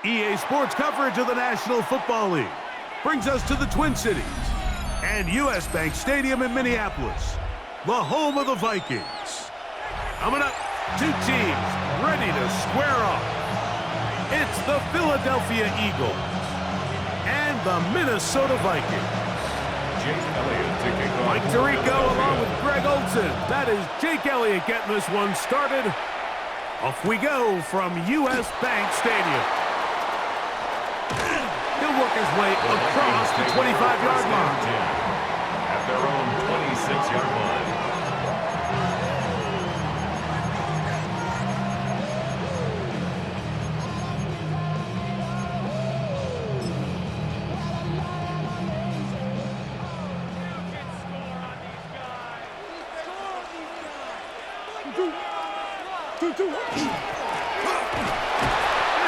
EA Sports coverage of the National Football League brings us to the Twin Cities and US Bank Stadium in Minneapolis, the home of the Vikings. Coming up, two teams ready to square off. It's the Philadelphia Eagles and the Minnesota Vikings. Mike Tirico along with Greg Olson. That is Jake Elliott getting this one started. Off we go from US Bank Stadium. He'll work his way across the 25-yard line. At their own 26-yard line. And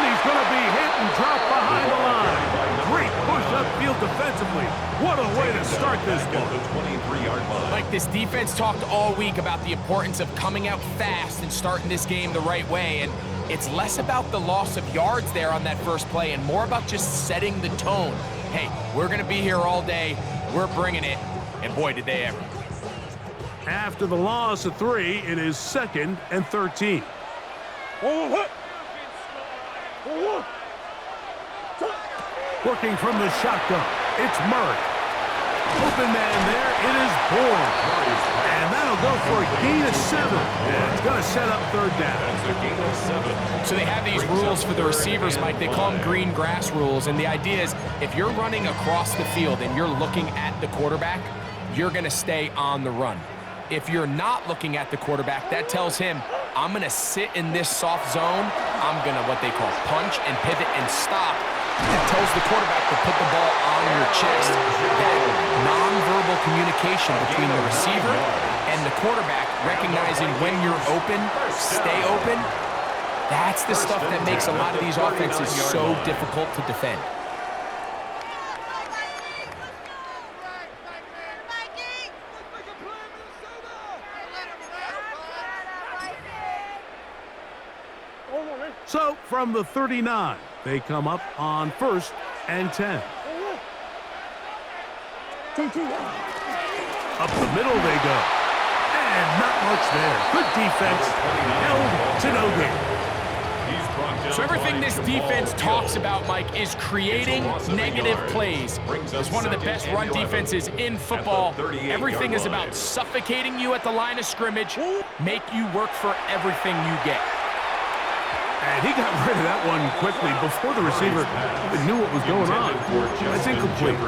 he's going to be hit and dropped behind the line. Great push upfield defensively. What a way to start this one. The 23-yard line. Like, this defense talked all week about the importance of coming out fast and starting this game the right way, and it's less about the loss of yards there on that first play and more about just setting the tone. Hey, we're going to be here all day. We're bringing it. And boy, did they ever. After the loss of 3, it is 2nd and 13. Working from the shotgun, it's Murray. Open man there, it is Bourne. And that'll go for a gain of 7. And it's going to set up 3rd down. That's a gain of 7. So they have these rules for the receivers, Mike. They call them green grass rules. And the idea is if you're running across the field and you're looking at the quarterback, you're going to stay on the run. If you're not looking at the quarterback, that tells him, I'm going to sit in this soft zone. I'm going to what they call punch and pivot and stop. It tells the quarterback to put the ball on your chest. That nonverbal communication between the receiver and the quarterback, recognizing when you're open, stay open, that's the stuff that makes a lot of these offenses so difficult to defend. So, from the 39, they come up on 1st and 10. Up the middle they go. And not much there. Good defense. Held to no gain. So everything this defense talks about, Mike, is creating negative plays. It's one of the best run defenses in football. Everything is about suffocating you at the line of scrimmage, make you work for everything you get. And he got rid of that one quickly before the receiver even knew what was going on. That's incomplete.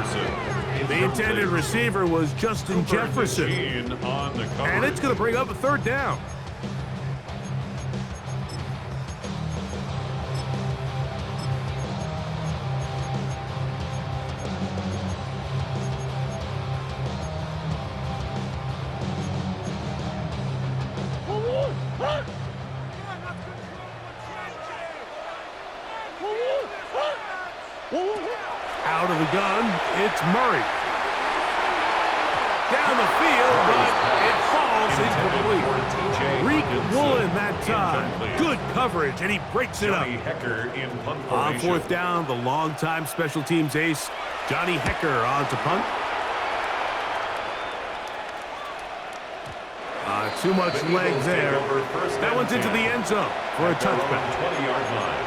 The intended receiver was Justin Jefferson. And it's going to bring up a 3rd down. Out of the gun, it's Murray. Down the field, but it falls incomplete. Reek Woolen that time. Good coverage, and he breaks it up. On 4th down, the longtime special teams ace, Johnny Hecker, on to punt. Too much leg there. That one's into the end zone for a touchback. 20-yard line.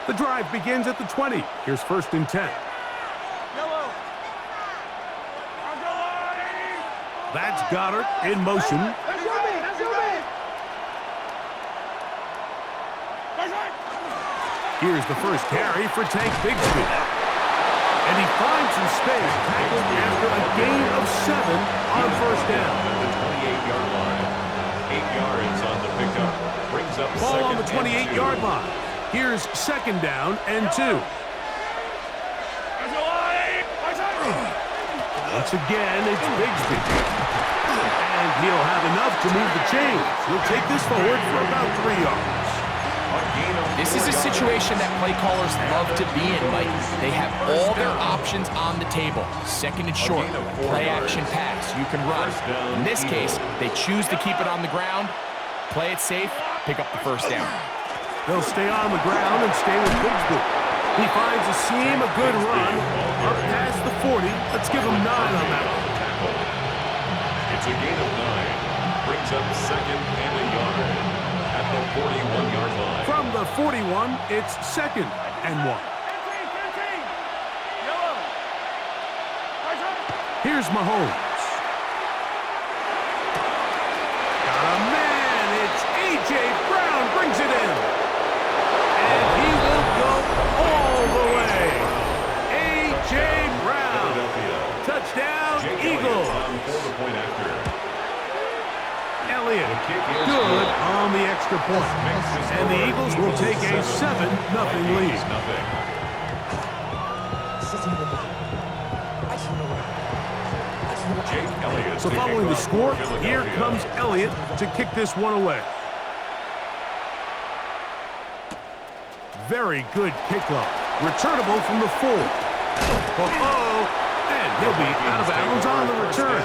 The drive begins at the 20. Here's 1st and 10. That's Goddard in motion. Here's the first carry for Tank Bigsby. And he finds some space, tackled after a gain of 7 on 1st down. At the 28-yard line. 8 yards on the pickup. Brings up Ball on the 28-yard line. Here's 2nd down and 2. Once again, it's Bigsby. And he'll have enough to move the chains. He'll take this forward for about 3 yards. This is a situation that play callers love to be in, Mike. They have all their options on the table. Second and short, play action pass, you can run. In this case, they choose to keep it on the ground, play it safe, pick up the first down. They'll stay on the ground and stay with Bigsby. He finds a seam, a good run, up past the 40. Let's give him 9 on that one. It's a gain of 9. Brings up second and a yard at the 41-yard line. From the 41, it's second and 1. Here's Mahomes. Got a man. It's A.J. Brown brings it in. And he will go all the way. A.J. Brown. Touchdown, Eagles. Elliott, good on the extra point. And the Eagles will take a 7-0 lead. So following the score, here comes Elliott to kick this one away. Very good kickoff. Returnable from the 4. And he'll be out of bounds on the return.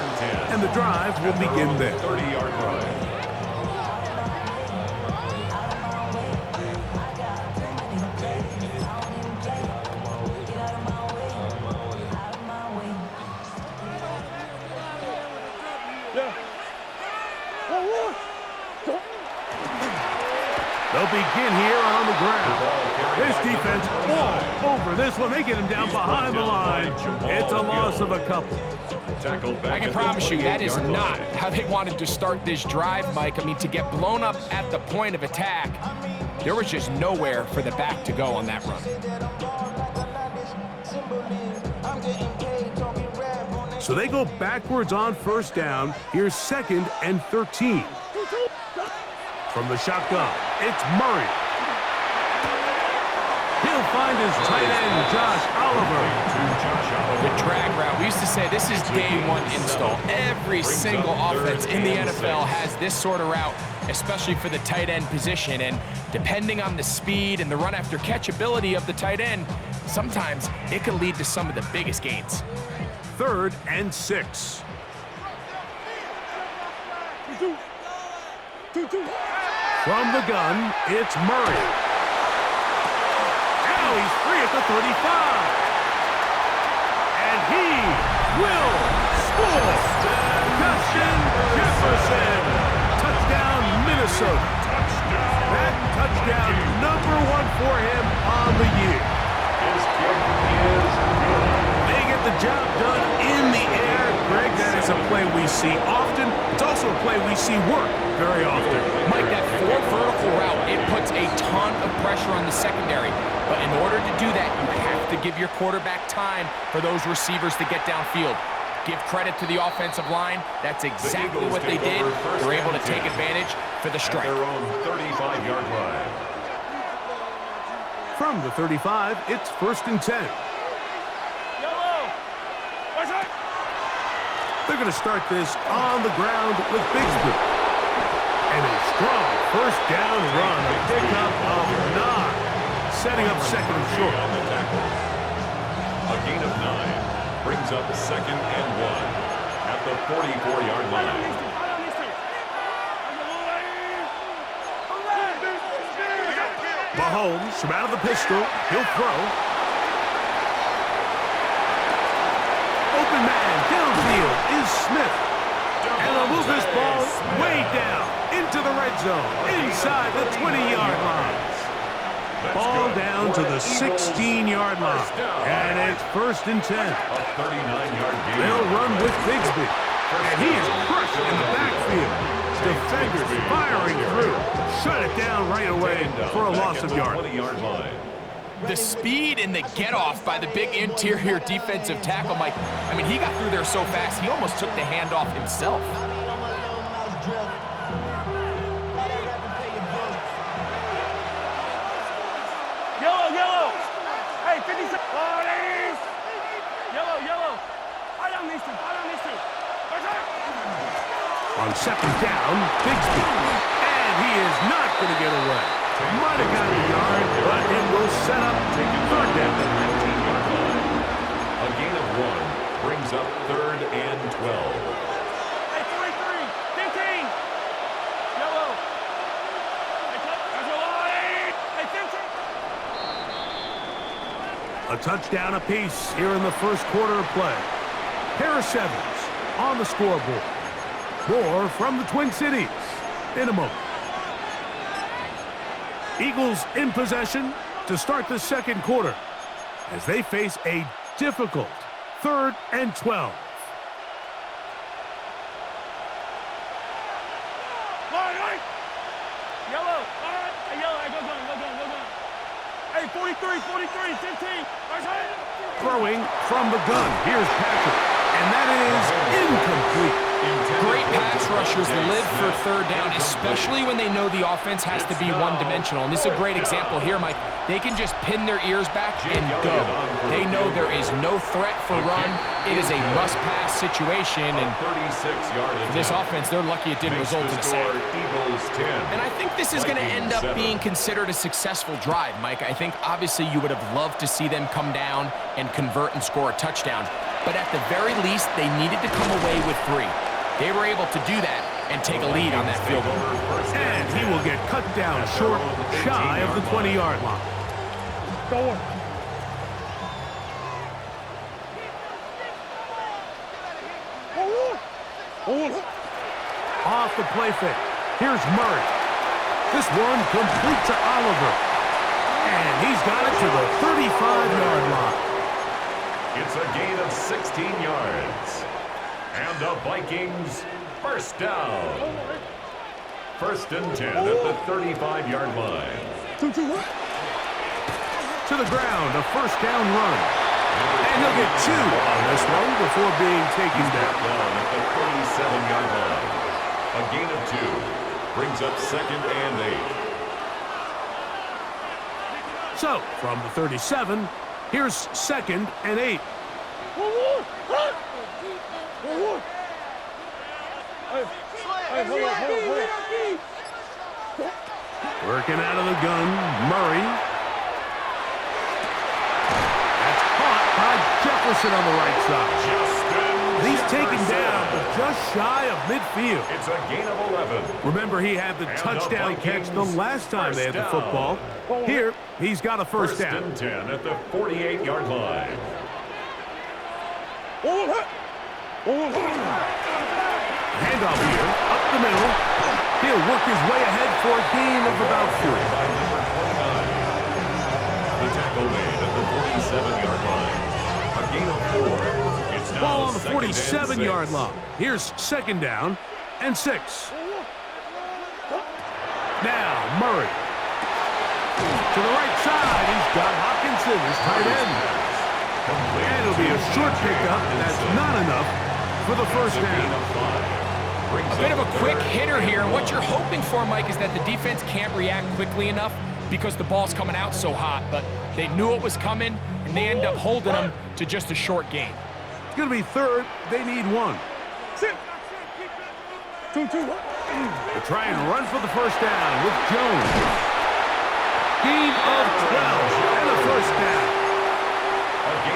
And the drive will begin there. 30-yard drive. They'll begin here on the ground. This defense all over this one. They get him down behind the line. It's a loss of a couple. I can promise you that is not how they wanted to start this drive, Mike. I mean, to get blown up at the point of attack, there was just nowhere for the back to go on that run. So they go backwards on first down. Here's second and 13. From the shotgun, it's Murray. He'll find his tight end, Josh Oliver. The drag route. We used to say this is day one install. Every single offense in the NFL has this sort of route, especially for the tight end position. And depending on the speed and the run after catch ability of the tight end, sometimes it can lead to some of the biggest gains. 3rd and 6. From the gun, it's Murray. Now he's free at the 35. And he will score. Justin Jefferson. Touchdown, Minnesota. That touchdown, number 1 for him on the year. His kick is good. They get the job done in the air. Greg, that is a play we see often. It's also a play we see work very often. Mike, that 4 vertical route, it puts a ton of pressure on the secondary. But in order to do that, you have to give your quarterback time for those receivers to get downfield. Give credit to the offensive line. That's exactly what they did. They're able to take advantage for the strike. Their own 35-yard line. From the 35, it's 1st and 10. They're going to start this on the ground with Bigsby. And a strong first down run, a pickup of 9, setting up second and short. On the tackle. A gain of 9 brings up second and 1 at the 44-yard line. Mahomes from out of the pistol. He'll throw. Open man downfield is Smith. And they'll move this ball way down into the red zone, inside the 20-yard line. Ball down to the 16-yard line. And it's 1st and 10. A 39-yard gain. They'll run with Bigsby. And he is crushed in the backfield. Defenders firing through. Shut it down right away for a loss of yard. 20-yard line. The speed and the get-off by the big interior defensive tackle, Mike. I mean, he got through there so fast, he almost took the handoff himself. Yellow. Hey, 50 seconds. Yellow. I don't need to. On 2nd down, Bigsby. And he is not going to get away. Might have got a yard, but it will set up third down. 19-yard line. A gain of 1 brings up 3rd and 12. Hey, 43, 15. Yellow. Hey, there's a line. Hey, 15. A touchdown apiece here in the first quarter of play. Pair of sevens on the scoreboard. More from the Twin Cities in a moment. Eagles in possession to start the second quarter as they face a difficult 3rd and 12. Line. Yellow. Hey, yellow. Hey, go gun. Hey, 43, 15. Throwing from the gun. Here's Patrick. And that is incomplete. Great pass rushers live for third down, especially when they know the offense has to be one-dimensional. And this is a great example here, Mike. They can just pin their ears back and go. They know there is no threat for run. It is a must-pass situation. And for this offense, they're lucky it didn't result in a sack. And I think this is going to end up being considered a successful drive, Mike. I think obviously you would have loved to see them come down and convert and score a touchdown. But at the very least, they needed to come away with 3. They were able to do that and take a lead on that field goal. And he will get cut down short, shy of the 20-yard line. Go on. Off the play fake. Here's Murray. This one complete to Oliver. And he's got it to the 35-yard line. It's a gain of 16 yards. And the Vikings first down. 1st and 10 at the 35-yard line. To the ground, a first down run. And he'll get 2 on this one before being taken down. At the 37-yard line. A gain of 2 brings up 2nd and 8. So, from the 37, here's 2nd and 8. Working out of the gun, Murray. That's caught by Jefferson on the right side. He's taken down, but just shy of midfield. It's a gain of 11. Remember, he had the touchdown catch the last time they had the football. Here, he's got a first down. 1st and 10 at the 48-yard line. Handoff here, up the middle. He'll work his way ahead for a gain of about 4. The tackle made at the 47-yard line. A gain of 4. It's now Ball on the 2nd and 47-yard 6. line. Here's 2nd down and 6. Now, Murray. To the right side, he's got Hockenson, his tight end. And it'll be a short pickup. That's not enough for the first down. A bit of a quick hitter here, and what you're hoping for, Mike, is that the defense can't react quickly enough because the ball's coming out so hot, but they knew it was coming, and they end up holding them to just a short gain. It's going to be 3rd. They need 1. They try and run for the first down with Jones. Gain of 12 and a first down.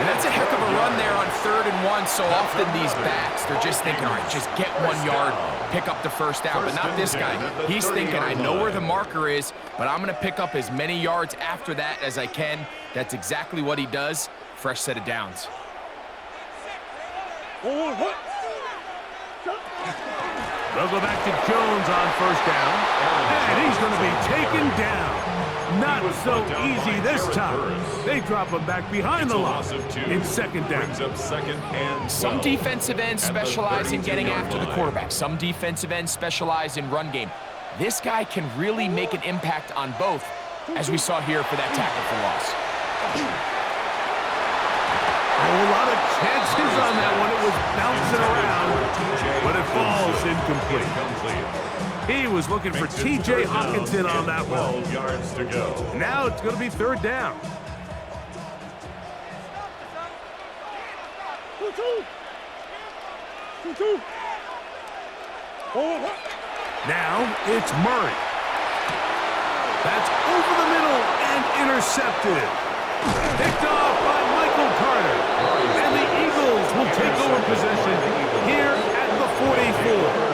And that's a heck of a run there on 3rd and 1. So often these backs, they're just thinking, all right, just get 1 yard, pick up the first down. But not this guy. He's thinking, I know where the marker is, but I'm going to pick up as many yards after that as I can. That's exactly what he does. Fresh set of downs. They'll go back to Jones on first down. And he's going to be taken down. Not so easy this time. They drop him back behind the line in 2nd down. Some defensive ends specialize in getting after the quarterback. Some defensive ends specialize in run game. This guy can really make an impact on both, as we saw here for that tackle for loss. A lot of chances on that one. It was bouncing around, but it falls incomplete. He was looking for T.J. Hockenson on that one. 12 yards to go. Now it's going to be 3rd down. Now it's Murray. That's over the middle and intercepted. Picked off by Michael Carter. And the Eagles will take over possession here at the 44.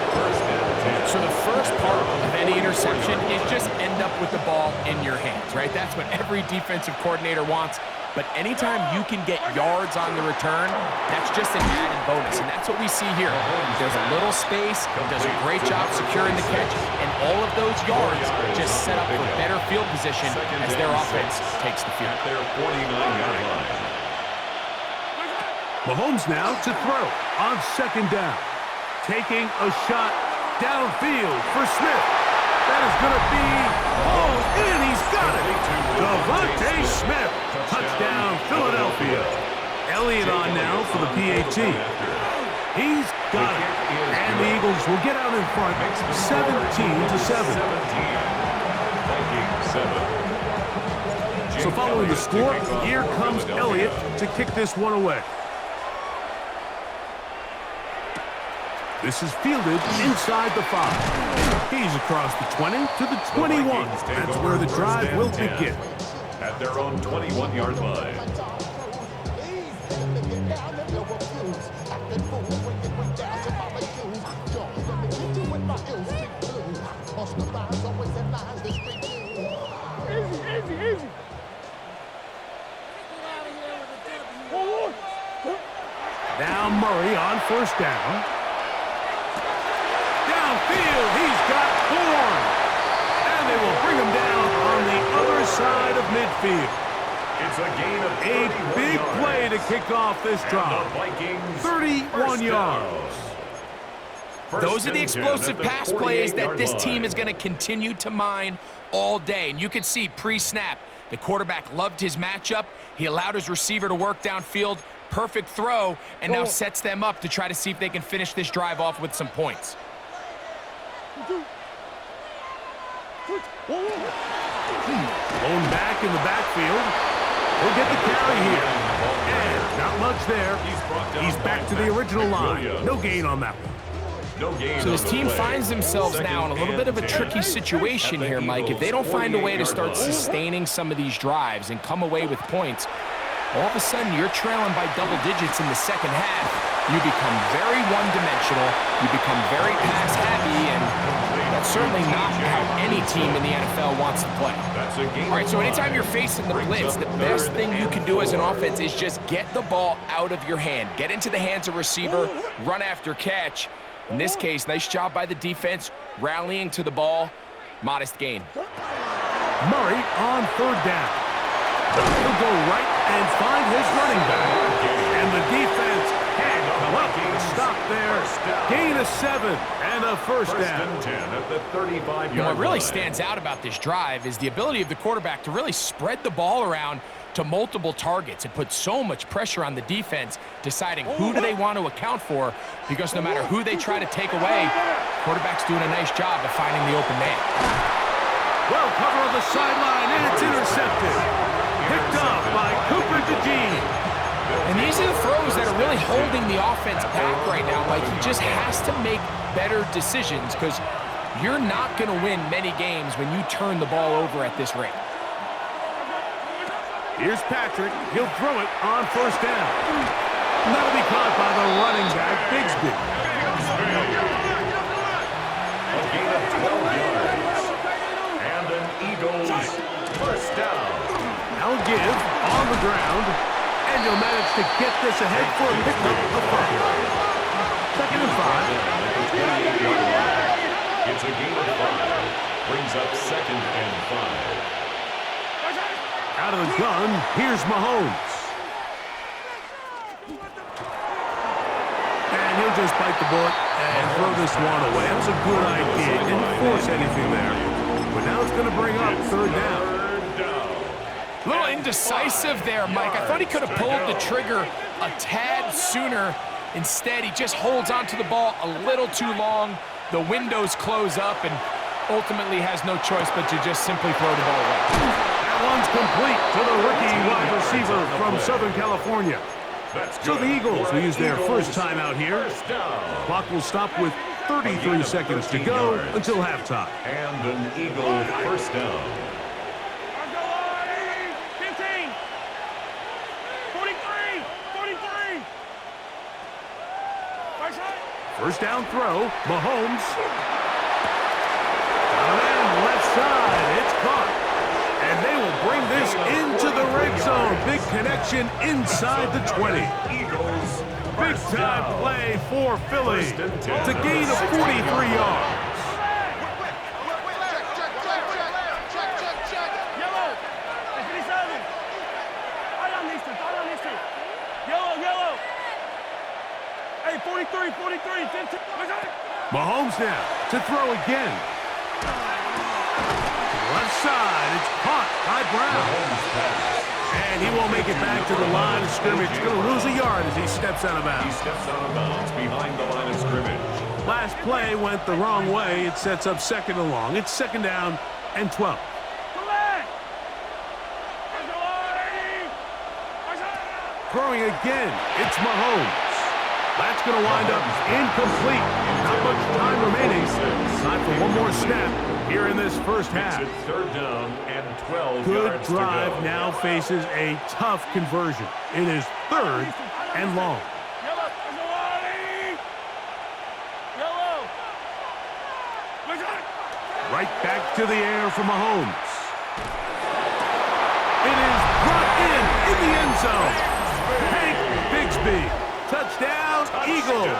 So the first part of any interception is just end up with the ball in your hands, right? That's what every defensive coordinator wants. But anytime you can get yards on the return, that's just an added bonus. And that's what we see here. There's a little space, does a great job securing the catch, and all of those yards just set up for better field position as their offense takes the field. Their 49-yard line. Mahomes now to throw on second down. Taking a shot downfield for Smith. That is going to be hauled in. He's got it. Devontae Smith. Touchdown, Philadelphia. Elliott on now for the PAT. He's got it. And the Eagles will get out in front 17-7. So following the score, here comes Elliott to kick this one away. This is fielded inside the 5. He's across the 20 to the 21. That's where the drive will begin. At their own 21-yard line. Easy. Now Murray on first down. Downfield, he's got Bourne. And they will bring him down on the other side of midfield. It's a gain of A big yards. play to kick off this drive. 31 yards. Those are the explosive pass plays that this team is going to continue to mine all day. And you can see pre-snap, the quarterback loved his matchup. He allowed his receiver to work downfield. Perfect throw, and now sets them up to try to see if they can finish this drive off with some points. Blown back in the backfield. He'll get the carry here. And not much there. He's back to the original line. No gain on that one. So this team finds themselves now in a little bit of a tricky situation here, Mike. If they don't find a way to start sustaining some of these drives and come away with points, all of a sudden you're trailing by double digits in the second half. You become very one-dimensional. You become very pass-happy, and that's certainly not how any team in the NFL wants to play. All right, so anytime you're facing the blitz, the best thing you can do as an offense is just get the ball out of your hand. Get into the hands of receiver, run after catch. In this case, nice job by the defense, rallying to the ball. Modest gain. Murray on third down. He'll go right and find his running back. And the defense had come up to stop there. Gain of 7 and a first down. First and 10 at the 35-yard line. What really stands out about this drive is the ability of the quarterback to really spread the ball around to multiple targets and put so much pressure on the defense, deciding who do they want to account for, because no matter who they try to take away, quarterback's doing a nice job of finding the open man. Well, cover on the sideline, and it's intercepted. Picked up by Cooper DeJean. And these are the throws that are really holding the offense back right now. Like, he just has to make better decisions, because you're not going to win many games when you turn the ball over at this rate. Here's Patrick. He'll throw it on first down. And that'll be caught by the running back, Bigsby. A gain of 12 yards. And an Eagles first down. Now give on the ground. And you'll manage to get this ahead for a pickup of 5. Second and 5. It's a gain of 5. Brings up second and 5. Out of the gun, here's Mahomes. And he'll just bite the bullet and throw this one away. That was a good idea. Didn't force anything there. But now it's going to bring up third down. A little indecisive there, Mike. I thought he could have pulled the trigger a tad sooner. Instead, he just holds onto the ball a little too long. The windows close up, and ultimately has no choice but to just simply throw the ball away. That one's complete to the rookie wide receiver from Southern California. So the Eagles will use their first time out here. Clock will stop with 33 seconds to go until halftime. And an Eagle first down. 15. 43. 43. Right side. First down throw, Mahomes. And left side, it's caught. And they will bring this into the red zone. Big connection inside the 20. Eagles. Big time play for Philly. It's a gain of 43 yards. Yellow. 57. Yellow. Hey, 43, 15. Mahomes now to throw again. Left side, it's caught by Brown. And he won't make it back to the line of scrimmage. He's going to lose a yard as he steps out of He bounds. steps out of bounds behind the line of scrimmage. Last play went the wrong way. It sets up second and long. It's second down and 12. Throwing again, it's Mahomes. That's going to wind up incomplete. Not much time remaining. Time for one more snap here in this first half. It's third down and 12 Good yards drive to go. now faces a tough conversion. It is third and long. Right back to the air for Mahomes. It is brought in the end zone. Hank Bigsby. Touchdown, Eagles.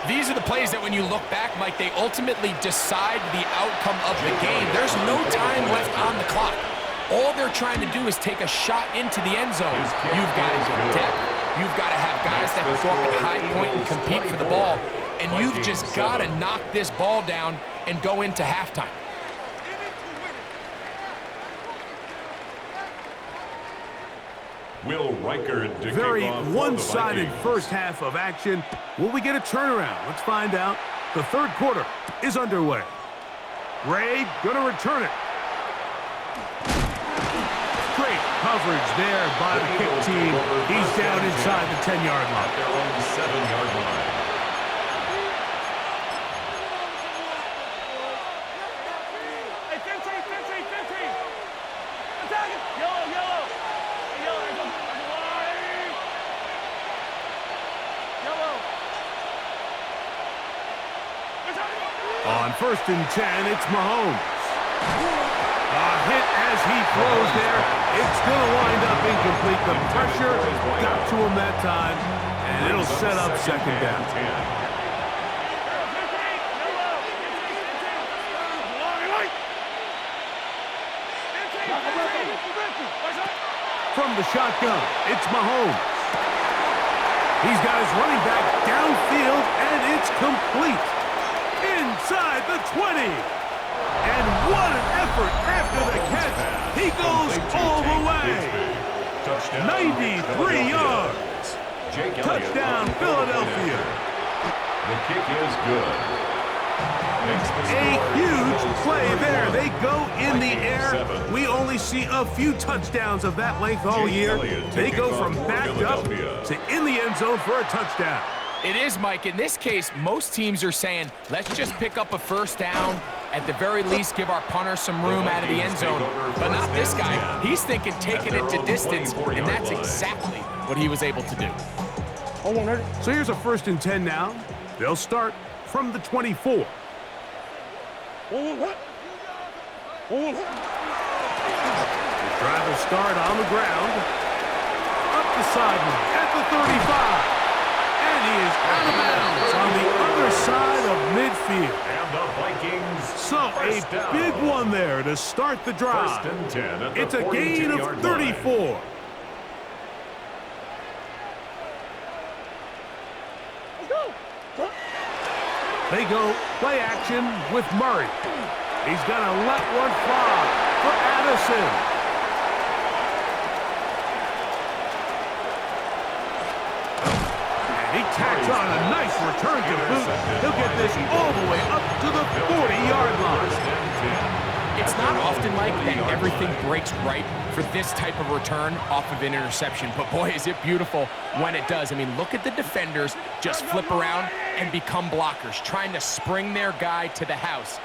These are the plays that when you look back, Mike, they ultimately decide the outcome of the game. There's no time left on the clock. All they're trying to do is take a shot into the end zone. You've got to get depth. You've got to have guys that can go up at high point and compete for the ball. And you've just got to knock this ball down and go into halftime. Will Reichard to Very kick off for the one-sided Vikings. first half of action. Will we get a turnaround? Let's find out. The third quarter is underway. Gray gonna return it. Great coverage there by the kick team. He's down inside the 10-yard line. At their own 7-yard line. Hey, 15. Attack it. Yellow. On first and 10, it's Mahomes. A hit as he throws there. It's going to wind up incomplete. The pressure got to him that time, and it'll set up second down. From the shotgun, it's Mahomes. He's got his running back downfield, and it's complete. Inside the 20. And what an effort after the catch. He goes all the way. 93 yards. Touchdown, Philadelphia. The kick is good. A huge play there. They go in the air. We only see a few touchdowns of that length all year. They go from backed up to in the end zone for a touchdown. It is, Mike. In this case, most teams are saying, let's just pick up a first down. At the very least, give our punter some room out of the end zone. But not this guy. He's thinking taking it to distance, and that's exactly what he was able to do. So here's a first and 10 now. They'll start from the 24. The drive will start on the ground. Up the sideline at the 35. And he is out of bounds on the other side of midfield. And the Vikings. So a big one there to start the drive. First and 10 at the It's a gain of 42-yard 34. line. They go play action with Murray. He's going to let one fly for Addison. And he tacks on a nice return to boot. He'll get this all the way up to the 40-yard line. It's not often, Mike, that everything breaks right for this type of return off of an interception. But boy, is it beautiful when it does. I mean, look at the defenders just flip around and become blockers, trying to spring their guy to the house.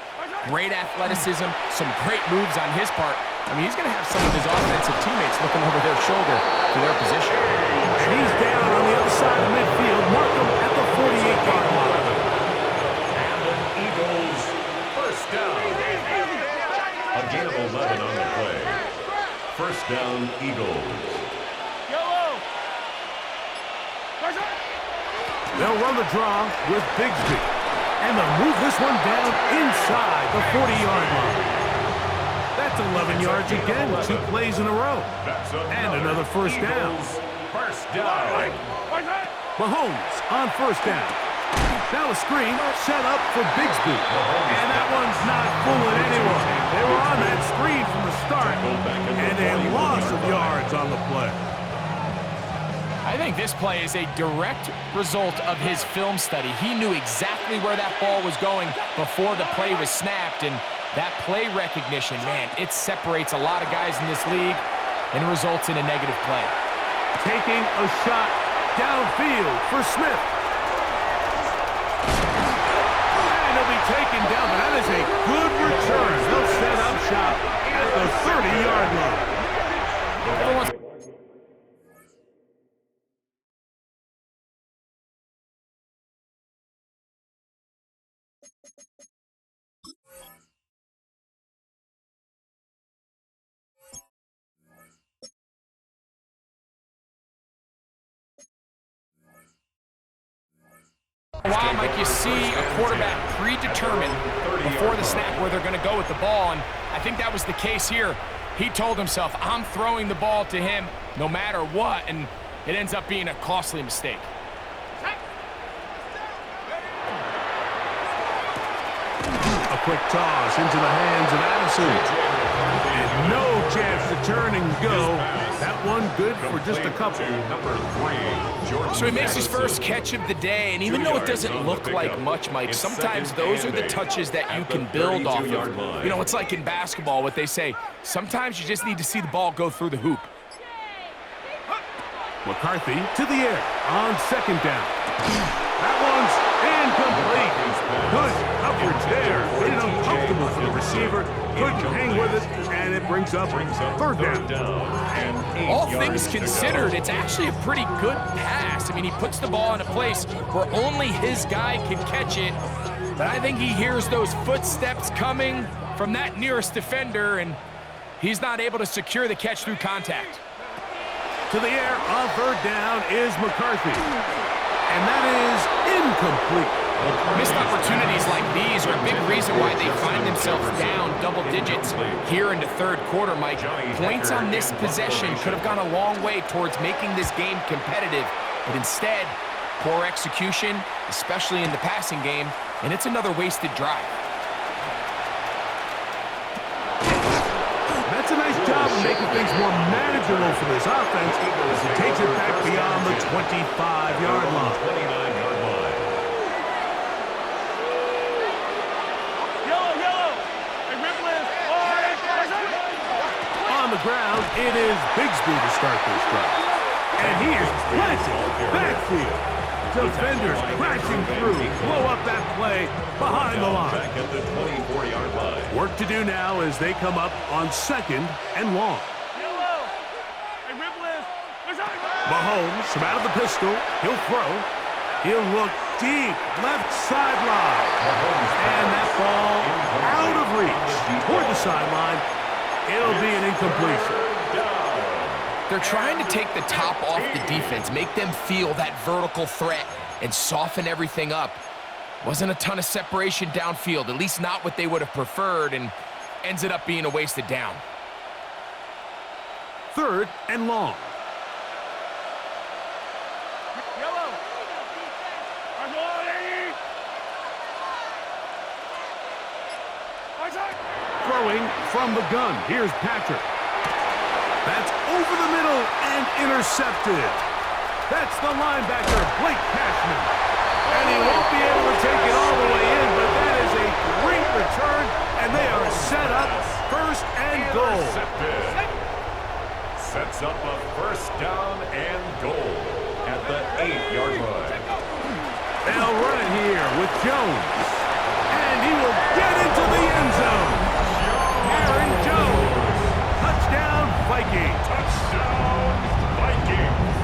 Great athleticism, some great moves on his part. I mean, he's going to have some of his offensive teammates looking over their shoulder to their position. And he's down on the other side of midfield. Mark him at the 48-yard line. And the Eagles first down. A gain of 11 on the play. First down, Eagles. Yellow. They'll run the draw with Bigsby. And they'll move this one down inside the 40-yard line. That's 11 yards again, 2 plays in a row. And another first down. First down. Mahomes on first down. Now a screen set up for Bigsby. And that one's not fooling anyone. They were on that screen from the start. And a loss of yards on the play. I think this play is a direct result of his film study. He knew exactly where that ball was going before the play was snapped, and that play recognition, man, it separates a lot of guys in this league and results in a negative play. Taking a shot downfield for Smith. And he'll be taken down, but that is a good return. They'll set up shop at the 30-yard line. Everyone's a while, Mike, you see a quarterback predetermined before the snap where they're going to go with the ball, and I think that was the case here. He told himself, I'm throwing the ball to him no matter what, and it ends up being a costly mistake. A quick toss into the hands of Addison. And no chance to turn and go. That one good for just a couple. So he makes his first catch of the day, and even though it doesn't look like much, Mike, sometimes those are the touches that you can build off of. You know, it's like in basketball, what they say, sometimes you just need to see the ball go through the hoop. McCarthy to the air on second down. That one's incomplete. Good coverage there. Made it uncomfortable for the receiver. Couldn't hang with it, and it brings up third down. All things considered, it's actually a pretty good pass. I mean, he puts the ball in a place where only his guy can catch it. But I think he hears those footsteps coming from that nearest defender, and he's not able to secure the catch through contact. To the air on third down is McCarthy. And that is incomplete. Missed opportunities like these are a big reason why they find themselves down double digits here in the third quarter, Mike. Points on this possession could have gone a long way towards making this game competitive, but instead, poor execution, especially in the passing game, and it's another wasted drive. That's a nice job of making things more manageable for this offense as he takes it back beyond the 25-yard line. 29-yard line. Yellow. Hey, Ripley. On the ground, it is Bigsby to start this drive. And he is planted backfield. Defenders crashing through, blow up that play behind the line. Back at the 24-yard line. Work to do now as they come up on second and long. Yellow. Hey, Ripley. Mahomes from out of the pistol. He'll throw. He'll look deep, left sideline. And that ball out of reach toward the sideline. It'll be an incompletion. They're trying to take the top off the defense, make them feel that vertical threat, and soften everything up. Wasn't a ton of separation downfield, at least not what they would have preferred, and ends it up being a wasted down. Third and long. Yellow. Throwing from the gun. Here's Patrick. That's over the middle and intercepted. That's the linebacker, Blake Cashman. And he won't be able to take it all the way in, but that is a great return, and they are set up first goal at the 8-yard line. They'll run it here with Jones. And he will get into the end zone. Aaron Jones. Touchdown, Vikings. Touchdown, Vikings.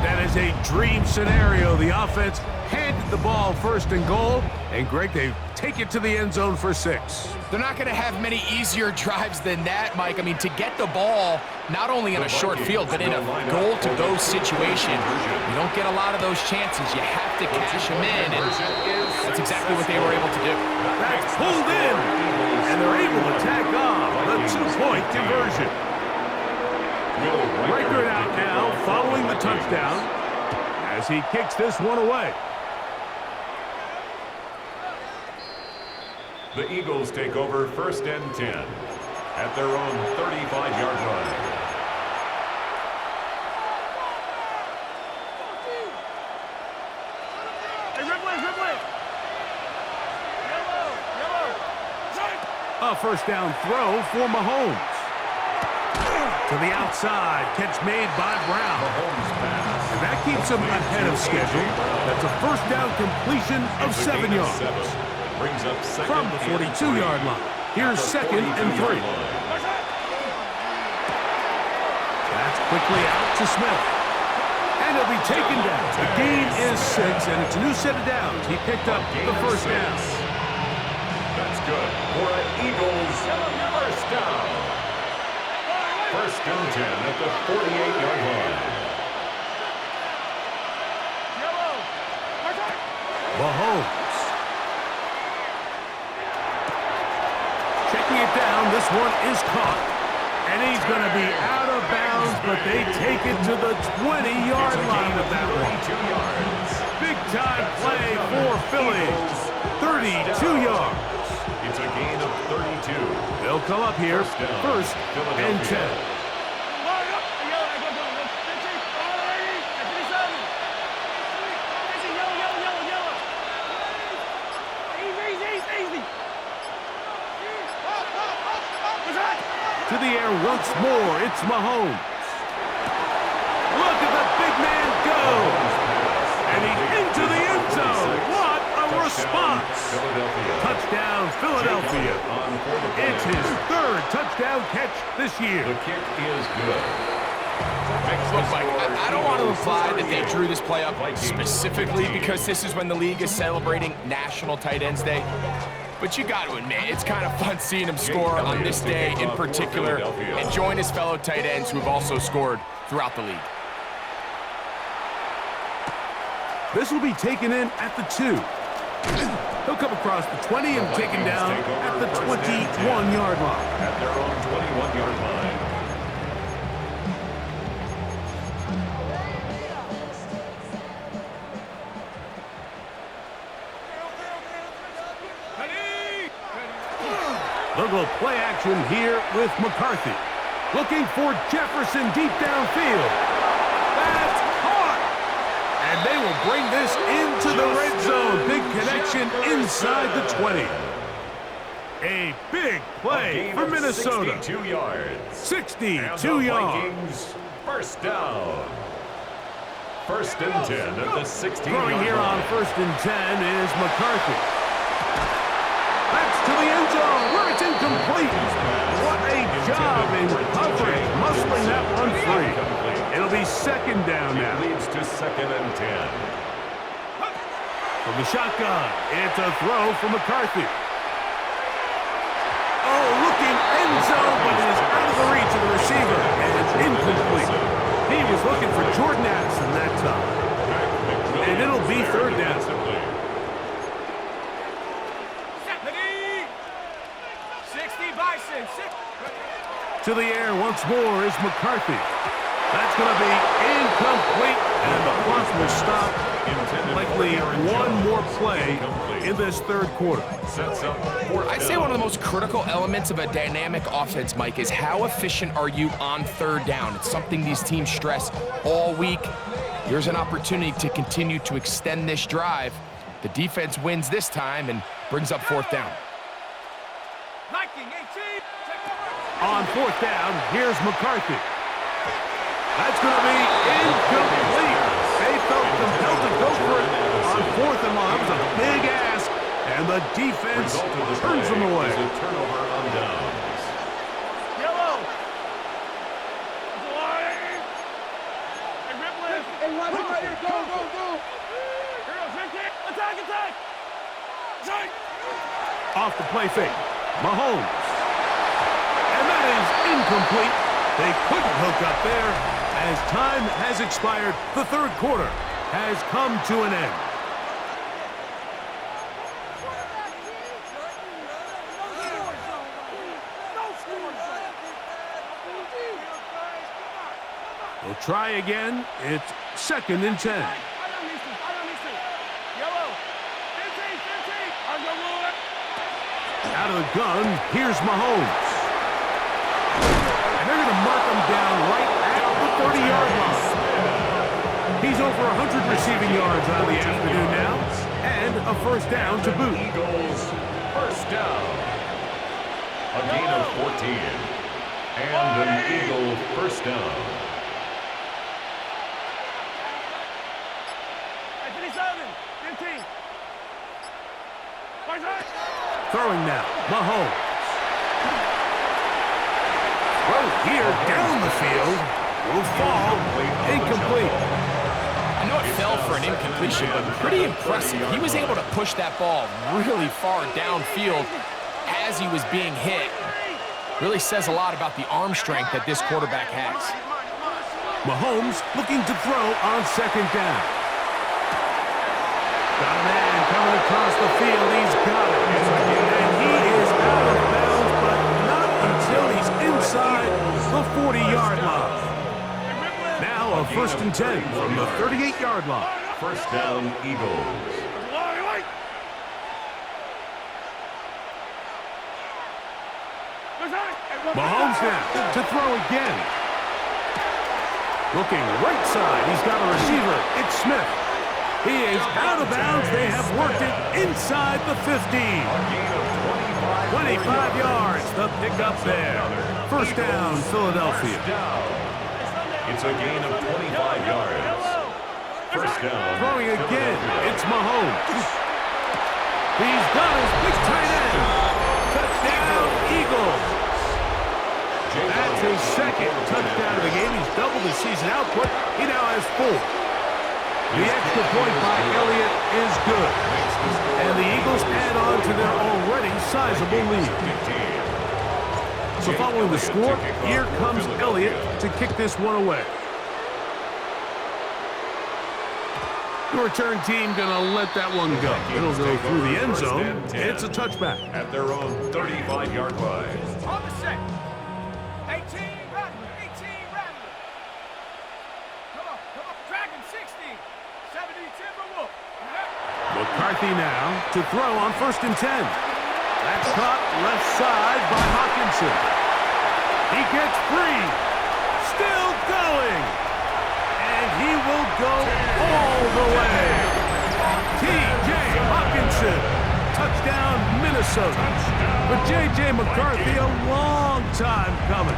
That is a dream scenario. The offense handed the ball first and goal. And, Greg, they take it to the end zone for 6. They're not going to have many easier drives than that, Mike. I mean, to get the ball, not only in a short field, but in a goal-to-go situation, you don't get a lot of those chances. You have to cash them in, and that's exactly what they were able to do. That's pulled in, and they're able to tack on the 2-point conversion. Record out now following the touchdown as he kicks this one away. The Eagles take over 1st and 10 at their own 35-yard line. Hey, Ripley. Yellow. A first down throw for Mahomes. To the outside, catch made by Brown. Mahomes pass. And that keeps him ahead of schedule. That's a first down completion of 7 yards. Brings up From the 42-yard line. Here's 2nd and 3. That's quickly out to Smith. And he'll be taken down. The gain is 6, and it's a new set of downs. He picked up the first down. That's good for an Eagles first down. 1st and 10 at the 48-yard line. Mahomes. Checking it down. This one is caught. And he's going to be out of bounds, but they take it to the 20-yard line with that one. 32 yards. Big-time play for Philly. 32 yards. It's a gain of 32. They'll come up here. First and 10. To the air once more, it's Mahomes. Look at the big man go! And he's into the end zone. What a response! Touchdown, Philadelphia. It's his 3rd touchdown catch this year. The kick is good. Look, Mike, I don't want to imply that they drew this play up specifically because this is when the league is celebrating National Tight Ends Day. But you got to admit, it's kind of fun seeing him score on this day in particular and join his fellow tight ends who have also scored throughout the league. This will be taken in at the 2. He'll come across the 20 and taken down at the 21-yard line. At their own 21-yard line. They'll go play action here with McCarthy. Looking for Jefferson deep downfield. That's caught! And they will bring this into the red zone. Big connection inside the 20. A big play for Minnesota. 62 yards. 62 yards. Vikings first down. 1st and 10 at the 16-yard Throwing here on line. 1st and 10 is McCarthy. That's to the end zone where it's incomplete. What a job in coverage, muscling that one free. It'll be 2nd down now. Leads to 2nd and 10. From the shotgun, it's a throw for McCarthy. Oh, looking end zone, but it is out of the reach of the receiver, and it's incomplete. He was looking for Jordan Addison that time. And it'll be 3rd down. To the air once more is McCarthy. That's going to be incomplete, and the clock will stop. Likely one more play in this 3rd quarter. I'd say one of the most critical elements of a dynamic offense, Mike, is how efficient are you on 3rd down. It's something these teams stress all week. Here's an opportunity to continue to extend this drive. The defense wins this time and brings up 4th down. On 4th down, here's McCarthy. That's going to be incomplete. felt compelled to go for it on 4th and long. That was a big ask, and the defense turns them away. Is a turnover on downs. Yellow. Hey, rip list. Hey, watch it right here. Go, go, go. Here goes, ring kick. Attack, attack. Attack. Off the play fake. Mahomes. And that is incomplete. They couldn't hook up there. As time has expired, the 3rd quarter has come to an end. We'll try again. It's 2nd and 10. Yellow. 15, 15. I'm going to rule it. Out of the gun, here's Mahomes. And they're going to mark him down right at the 30-yard line. He's over 100 receiving yards on the afternoon now, and a 1st down to boot. Eagles, 1st down. A gain of 14. And an Eagle 1st down. 15. Throwing now, Mahomes. Throw here down the field. Will fall. Incomplete. I know it fell for an incompletion, but pretty impressive. He was able to push that ball really far downfield as he was being hit. Really says a lot about the arm strength that this quarterback has. Mahomes looking to throw on 2nd down. Got a man coming across the field. He's got it. And he is out of bounds, but not until he's inside the 40-yard line. Now a 1st and 10 from the 38-yard line. 1st down, Eagles. Mahomes now to throw again. Looking right side. He's got a receiver. It's Smith. He is out of bounds. They have worked it inside the 15. 25 yards. The pickup there. 1st down, Philadelphia. It's a gain of 25 yards. 1st down. Throwing again. It's Mahomes. He's got his big tight end. Touchdown, Eagles. That's his 2nd touchdown of the game. He's doubled his season output. He now has 4. The extra point by Elliott is good. And the Eagles add on to their already sizable lead. So following the score, here comes Elliott to kick this one away. The return team going to let that one go. It'll go through the end zone. It's a touchback. At their own 35-yard line. On the set. 18, Rattler. 18, Rattler. Come on. Dragon 60. 70, Timberwolf. McCarthy now to throw on 1st and 10. That's caught left side by Hawkinson. He gets free. Still going. And he will go all the way. T.J. Hawkinson. Touchdown, Minnesota. But J.J. McCarthy, a long time coming.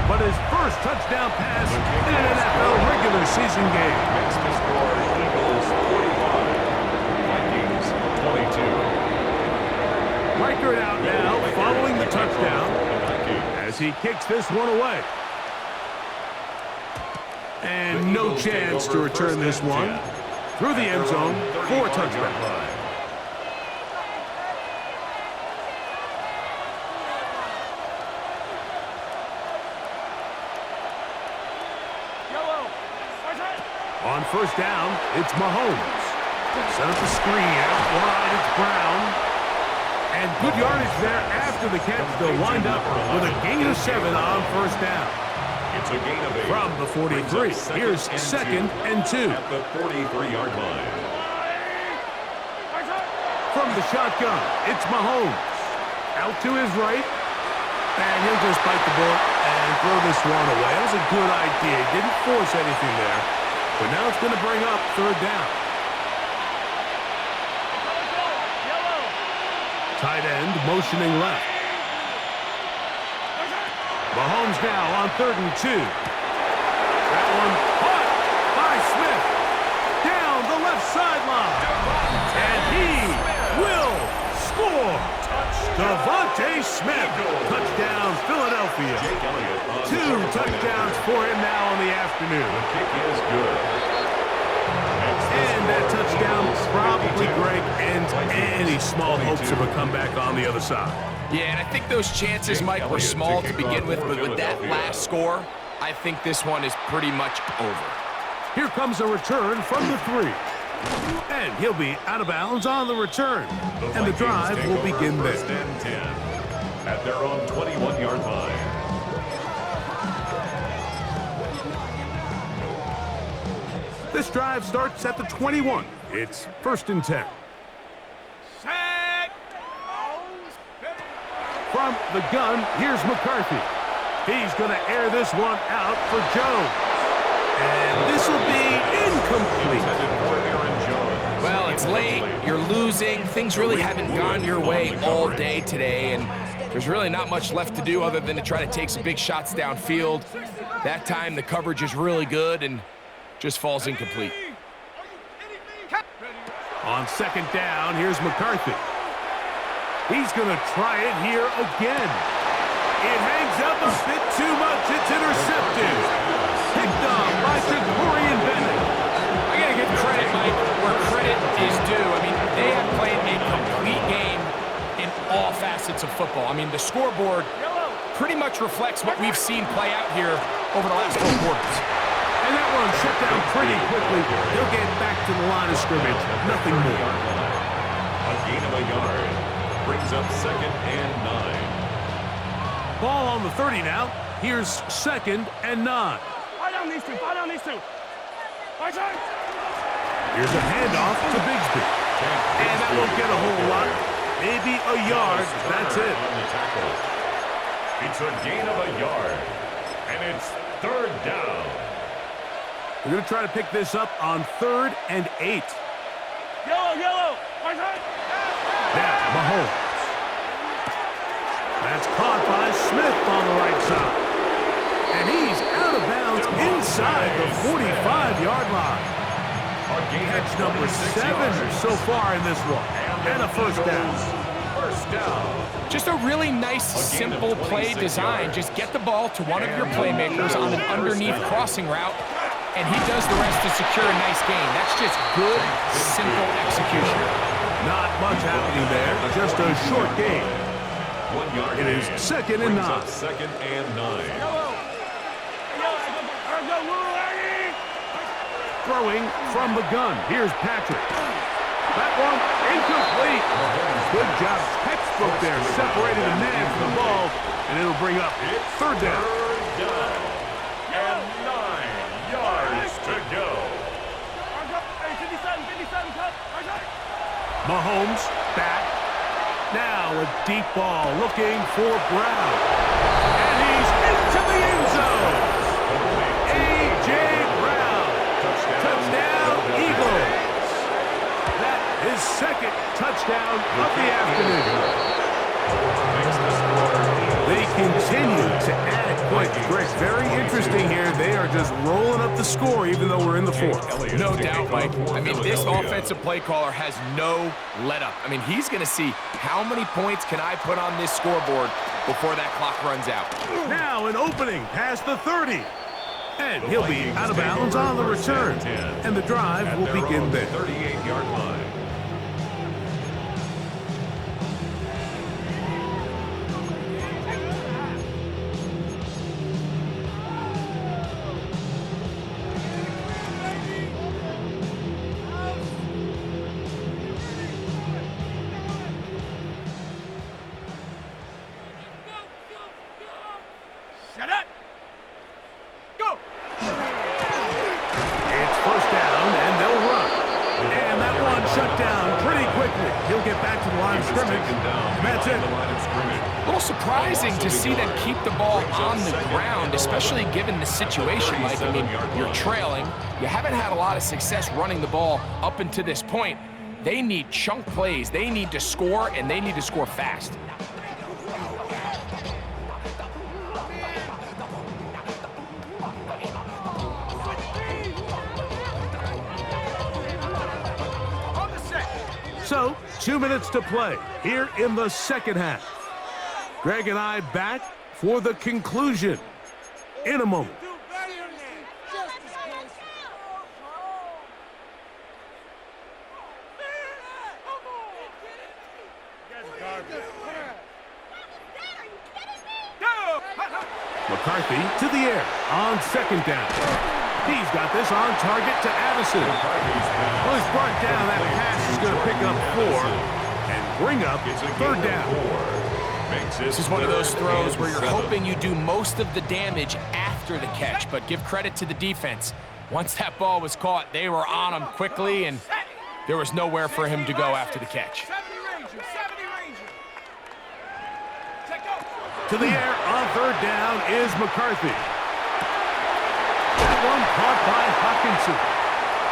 But his first touchdown pass in an NFL regular season game. Makes the score Eagles 45, Vikings 22. Reichert out now following the touchdown as he kicks this one away. And no chance to return this one through the end zone for a touchback. On 1st down, it's Mahomes. Set up the screen, out wide, it's Brown. And good yardage there after the catch. They'll wind up with a gain of 7 on 1st down. It's a gain of 8. From the 43, here's 2nd and 2. At the 43-yard line. From the shotgun, it's Mahomes. Out to his right. And he'll just bite the bullet and throw this one away. That was a good idea. Didn't force anything there. But now it's going to bring up 3rd down. Tight end motioning left. Mahomes now on 3rd and 2. That one caught by Smith. Down sideline. And he will score. Devontae Smith. Touchdown, Philadelphia. 2 touchdowns for him now in the afternoon. The kick is good. And that touchdown probably, Greg, ends any small hopes of a comeback on the other side. Yeah, and I think those chances, Mike, were small to begin with, but with that last score, I think this one is pretty much over. Here comes a return from the 3. And he'll be out of bounds on the return. And the drive will begin there. First and 10 at their own 21-yard line. This drive starts at the 21. It's first and 10. From the gun, here's McCarthy. He's going to air this one out for Jones. And this will be incomplete. Well, it's late, you're losing, things really haven't gone your way all day today, and there's really not much left to do other than to try to take some big shots downfield. That time the coverage is really good and just falls incomplete. On second down, here's McCarthy. He's going to try it here again. It hangs up a bit too much. It's intercepted. Picked up by Jacorian Bennett. I got to give credit, Mike, where credit is due. I mean, they have played a complete game in all facets of football. I mean, the scoreboard pretty much reflects what we've seen play out here over the last 4 quarters. And that one shut down pretty quickly. He'll get back to the line of scrimmage. Nothing more. A gain of a yard brings up second and 9. Ball on the 30 now. Here's second and 9. Fire down these two. Fire down these two. Right side. Here's a handoff to Bigsby. And that won't get a whole lot. Maybe a yard. That's it. On the tackle. It's a gain of a yard. And it's third down. We're going to try to pick this up on 3rd and 8. Yellow. Right side. Now, Mahomes. That's caught by Smith on the right side. And he's out of bounds inside the 45-yard line. Catch number 7 so far in this one. And a first down. First down. Just a really nice, simple play design. Just get the ball to one of your playmakers on an underneath crossing route, and he does the rest to secure a nice gain. That's just good, simple execution. Not much happening there. Just a short gain. 1 yard. It is second and 9. Second and 9. Throwing from the gun. Here's Patrick. That one incomplete. Good job. Textbook there. Separated the man from the ball. And it'll bring up third down. Third down. And 9 yards to go. Mahomes back. Now a deep ball looking for Brown. And he's into the end zone. A.J. Brown. Touchdown, Eagles. That is second touchdown of the afternoon. They continue to add points. Greg, very interesting here. They are just rolling up the score even though we're in the 4th. No doubt, Mike. I mean, this offensive play caller has no let up. I mean, he's going to see how many points can I put on this scoreboard before that clock runs out. Now an opening past the 30. And he'll be out of bounds on the return. And the drive will begin there. 38-yard line. Shut up. Go. It's first down, and they'll run. And that one shut down pretty quickly. He'll get back to the line of scrimmage. And that's it. A little surprising to see them keep the ball on the ground, especially given the situation, Mike. I mean, you're trailing. You haven't had a lot of success running the ball up until this point. They need chunk plays. They need to score, and they need to score fast. 2 minutes to play here in the second half. Greg and I back for the conclusion in a moment. McCarthy to the air on second down. He's got this on target to Addison. Well, he's brought down. That pass is going to pick up 4 and bring up third down. This is one of those throws where you're hoping you do most of the damage after the catch, but give credit to the defense. Once that ball was caught, they were on him quickly, and there was nowhere for him to go after the catch. To the air on third down is McCarthy. That one caught by Hawkinson.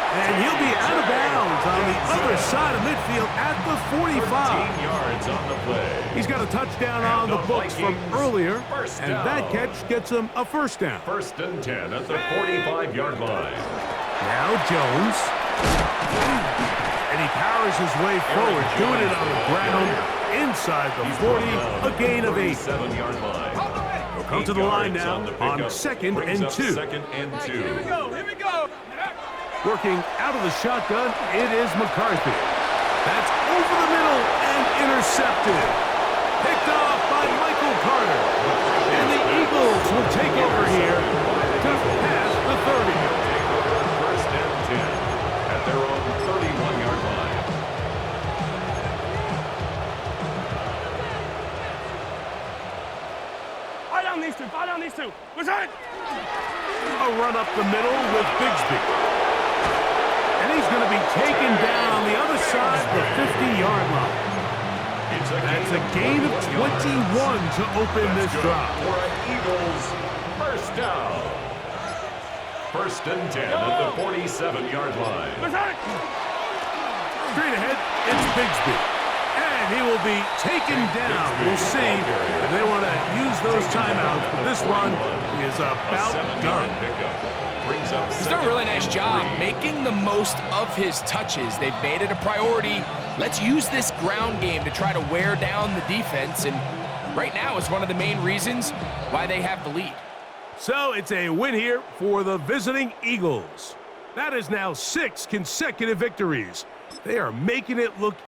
And he'll be out of bounds on the other side of midfield at the 45. 13 yards on the play. He's got a touchdown on the books from earlier, and that catch gets him a first down. 1st and 10 at the 45-yard line. Now Jones. And he powers his way forward, doing it on the ground inside the 40, a gain of 8. 7-yard line. He'll come to the line now on 2nd and 2. 2nd and 2. Here we go. Working out of the shotgun, it is McCarthy. That's over the middle and intercepted. Picked off by Michael Carter. And the Eagles will take over here just past the 30. 1st and 10 at their own 31-yard line. Fire down these two. Fire down these two. What's that? A run up the middle with Bigsby. And he's going to be taken down on the other side, the 50-yard line. That's a gain of 21 to open this drive. For an Eagles first down. 1st and 10 at the 47-yard line. What's that? Straight ahead, it's Bigsby. And he will be taken down. We'll see if they want to use those timeouts, but this one is about done. He's done a really nice job making the most of his touches. They've made it a priority. Let's use this ground game to try to wear down the defense, and right now it's one of the main reasons why they have the lead. So it's a win here for the visiting Eagles. That is now 6 consecutive victories. They are making it look